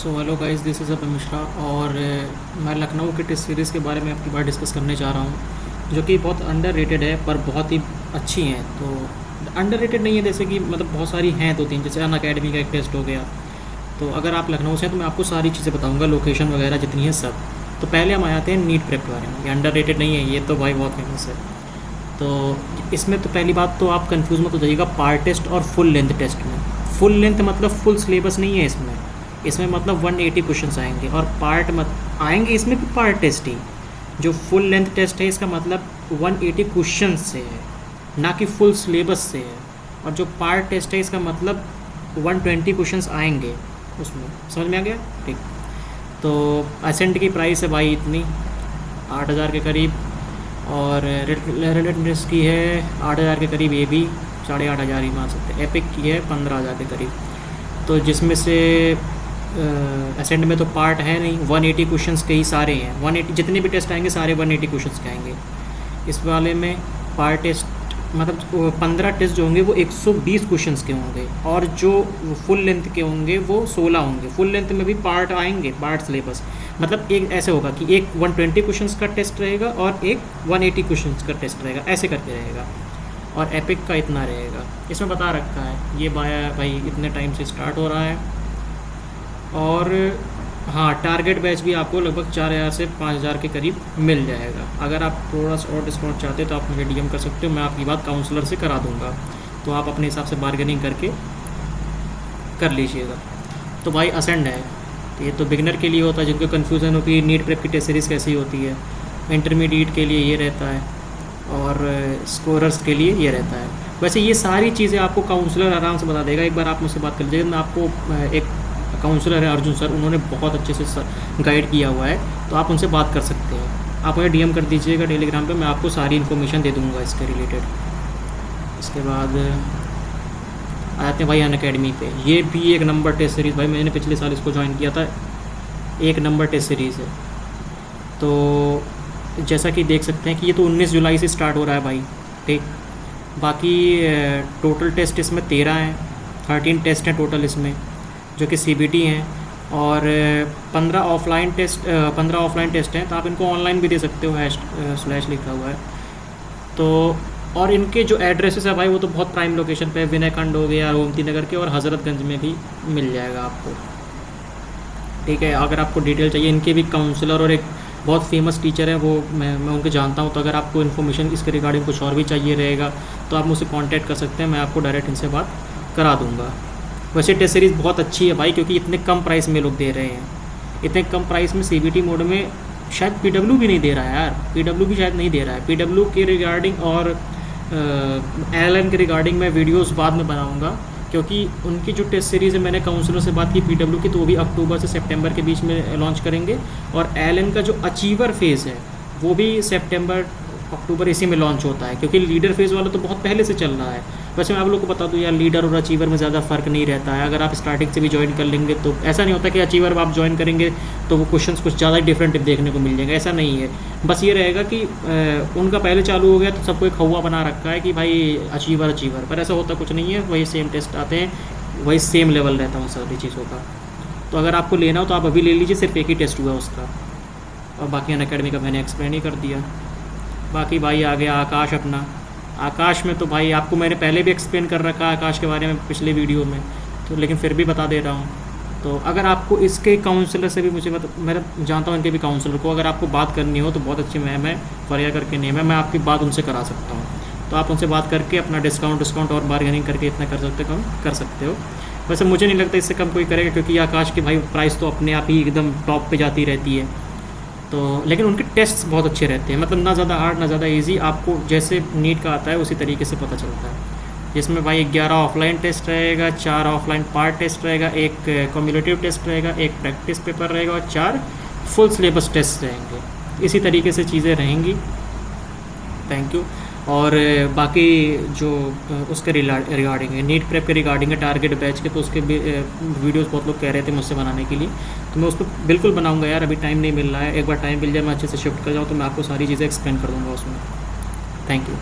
So hello guys, this is up Mishra और मैं लखनऊ के टेस्ट सीरीज़ के बारे में आपकी बात डिस्कस करने जा रहा हूँ, जो कि बहुत अंडर रेटेड है पर बहुत ही अच्छी हैं। तो अंडर रेटेड नहीं है, जैसे कि मतलब बहुत सारी हैं दो तीन, जैसे अन अकेडमी का एक टेस्ट हो गया। तो अगर आप लखनऊ से हैं तो मैं आपको सारी चीज़ें बताऊँगा, लोकेशन वगैरह जितनी है सब। तो पहले हम आते हैं नीट प्रेप के बारे में। ये अंडर रेटेड नहीं है, ये तो भाई बहुत फेमस है। तो इसमें तो पहली बात तो आप कंफ्यूज मत हो जाइएगा पार्ट टेस्ट और फुल लेंथ टेस्ट में। फुल लेंथ मतलब फुल सिलेबस नहीं है इसमें। इसमें मतलब 180 क्वेश्चंस आएंगे और पार्ट मत आएंगे इसमें भी पार्ट टेस्ट ही। जो फुल लेंथ टेस्ट है इसका मतलब 180 क्वेश्चन से है, ना कि फुल सिलेबस से है। और जो पार्ट टेस्ट है इसका मतलब 120 क्वेश्चंस आएंगे उसमें। समझ में आ गया? ठीक। तो असेंट की प्राइस है भाई इतनी 8,000 के करीब, और रिलेटेडनेस की है 8,000 के करीब, ये भी 8,500 ही मान सकते हैं। एपिक की है 15,000 के करीब। तो जिसमें से असेंट में तो पार्ट है नहीं, 180 क्वेश्चंस के ही सारे हैं। 180 जितने भी टेस्ट आएंगे सारे 180 क्वेश्चंस के आएंगे। इस वाले में पार्ट टेस्ट मतलब 15 टेस्ट जो होंगे वो 120 क्वेश्चंस के होंगे, और जो फुल लेंथ के होंगे वो 16 होंगे। फुल लेंथ में भी पार्ट आएंगे, पार्ट सिलेबस। मतलब एक ऐसे होगा कि एक 120 क्वेश्चंस का टेस्ट रहेगा और एक 180 क्वेश्चंस का टेस्ट रहेगा, ऐसे करके रहेगा। और एपिक का इतना रहेगा, इसमें बता रखा है। ये भाई इतने टाइम से स्टार्ट हो रहा है। और हाँ, टारगेट बैच भी आपको लगभग 4,000 से 5,000 के करीब मिल जाएगा। अगर आप थोड़ा सा और डिस्काउंट चाहते हो तो आप मुझे डीएम कर सकते हो, मैं आपकी बात काउंसलर से करा दूँगा। तो आप अपने हिसाब से बार्गेनिंग करके कर लीजिएगा। तो भाई असेंड है, तो ये तो बिगिनर के लिए होता है, जिनको कन्फ्यूज़न होती है नीट प्रेप की टेस्ट सीरीज़ कैसी होती है। इंटरमीडिएट के लिए ये रहता है और स्कोरर्स के लिए ये रहता है। वैसे ये सारी चीज़ें आपको काउंसलर आराम से बता देगा। एक बार आप मुझसे बात कर लीजिएगा। मैं आपको एक काउंसलर है अर्जुन सर, उन्होंने बहुत अच्छे से गाइड किया हुआ है, तो आप उनसे बात कर सकते हैं। आप मुझे डीएम कर दीजिएगा टेलीग्राम पे, मैं आपको सारी इन्फॉर्मेशन दे दूँगा इसके रिलेटेड। इसके बाद आ जाते हैं भाई अन अकेडमी पे। ये भी एक नंबर टेस्ट सीरीज़, भाई मैंने पिछले साल इसको ज्वाइन किया था। एक नंबर टेस्ट सीरीज़ है। तो जैसा कि देख सकते हैं कि ये तो 19 जुलाई से स्टार्ट हो रहा है भाई। ठीक। बाकी टोटल टेस्ट इसमें 13 हैं, 13 टेस्ट हैं टोटल इसमें, जो कि सीबीटी हैं। और 15 ऑफलाइन टेस्ट हैं। तो आप इनको ऑनलाइन भी दे सकते हो, / लिखा हुआ है। तो और इनके जो एड्रेसेस है भाई वो तो बहुत प्राइम लोकेशन पे, विनय खंड हो गया, गोमती नगर के, और हज़रतगंज में भी मिल जाएगा आपको। ठीक है। अगर आपको डिटेल चाहिए, इनके भी काउंसलर और एक बहुत फेमस टीचर है, वो मैं उनके जानता हूँ। तो अगर आपको इन्फॉर्मेशन इसके रिगार्डिंग कुछ और भी चाहिए रहेगा तो आप मुझसे कांटेक्ट कर सकते हैं, मैं आपको डायरेक्ट इनसे बात करा दूँगा। वैसे टेस्ट सीरीज़ बहुत अच्छी है भाई, क्योंकि इतने कम प्राइस में लोग दे रहे हैं। इतने कम प्राइस में सीबीटी मोड में शायद पीडब्ल्यू भी नहीं दे रहा है यार, पीडब्ल्यू भी शायद नहीं दे रहा है। पीडब्ल्यू के रिगार्डिंग और एलएन के रिगार्डिंग मैं वीडियोस बाद में बनाऊंगा, क्योंकि उनकी जो टेस्ट सीरीज़ है, मैंने काउंसलर से बात की पीडब्ल्यू की, तो वो भी अक्टूबर से सितंबर के बीच में लॉन्च करेंगे। और एलएन का जो अचीवर फेज़ है वो भी सितंबर अक्टूबर इसी में लॉन्च होता है, क्योंकि लीडर फेज़ वाला तो बहुत पहले से चल रहा है। वैसे मैं आप लोग को बता दूं यार, लीडर और अचीवर में ज़्यादा फ़र्क नहीं रहता है। अगर आप स्टार्टिंग से भी ज्वाइन कर लेंगे तो ऐसा नहीं होता कि अचीवर आप ज्वाइन करेंगे तो वो क्वेश्चंस कुछ ज़्यादा डिफरेंट देखने को मिल जाएंगे, ऐसा नहीं है। बस ये रहेगा कि उनका पहले चालू हो गया तो सबको एक हवा बना रखा है कि भाई अचीवर, पर ऐसा होता कुछ नहीं है। वही सेम टेस्ट आते हैं, वही सेम लेवल रहता है उन सारी चीज़ों का। तो अगर आपको लेना हो तो आप अभी ले लीजिए, सिर्फ एक ही टेस्ट हुआ उसका, और बाकी अन अकेडमी का मैंने एक्सप्लेन ही कर दिया। बाकी भाई आ गया आकाश अपना। आकाश में तो भाई आपको मैंने पहले भी एक्सप्लेन कर रखा है आकाश के बारे में पिछले वीडियो में, तो लेकिन फिर भी बता दे रहा हूँ। तो अगर आपको इसके काउंसलर से भी मैं जानता हूँ इनके भी काउंसलर को, अगर आपको बात करनी हो तो बहुत अच्छी मैम है, फरिया करके नेम है, मैं आपकी बात उनसे करा सकता हूँ। तो आप उनसे बात करके अपना डिस्काउंट और बार्गेनिंग करके इतना कम कर सकते हो। वैसे मुझे नहीं लगता इससे कम कोई करेगा, क्योंकि आकाश की भाई प्राइस तो अपने आप ही एकदम टॉप पे जाती रहती है। तो लेकिन उनके टेस्ट्स बहुत अच्छे रहते हैं, मतलब ना ज़्यादा हार्ड ना ज़्यादा इजी, आपको जैसे नीट का आता है उसी तरीके से पता चलता है। जिसमें भाई 11 ऑफलाइन टेस्ट रहेगा, 4 ऑफलाइन पार्ट टेस्ट रहेगा, एक कम्युलेटिव टेस्ट रहेगा, एक प्रैक्टिस पेपर रहेगा, और 4 फुल सिलेबस टेस्ट रहेंगे। इसी तरीके से चीज़ें रहेंगी। Thank you. और बाकी जो उसके रिगार्डिंग है, नीट प्रेप के रिगार्डिंग है, टारगेट बैच के, तो उसके वीडियोस बहुत लोग कह रहे थे मुझसे बनाने के लिए, तो मैं उस पर बिल्कुल बनाऊंगा यार। अभी टाइम नहीं मिल रहा है, एक बार टाइम मिल जाए, मैं अच्छे से शिफ्ट कर जाऊँ तो मैं आपको सारी चीज़ें एक्सप्लेन कर दूँगा उसमें। Thank you.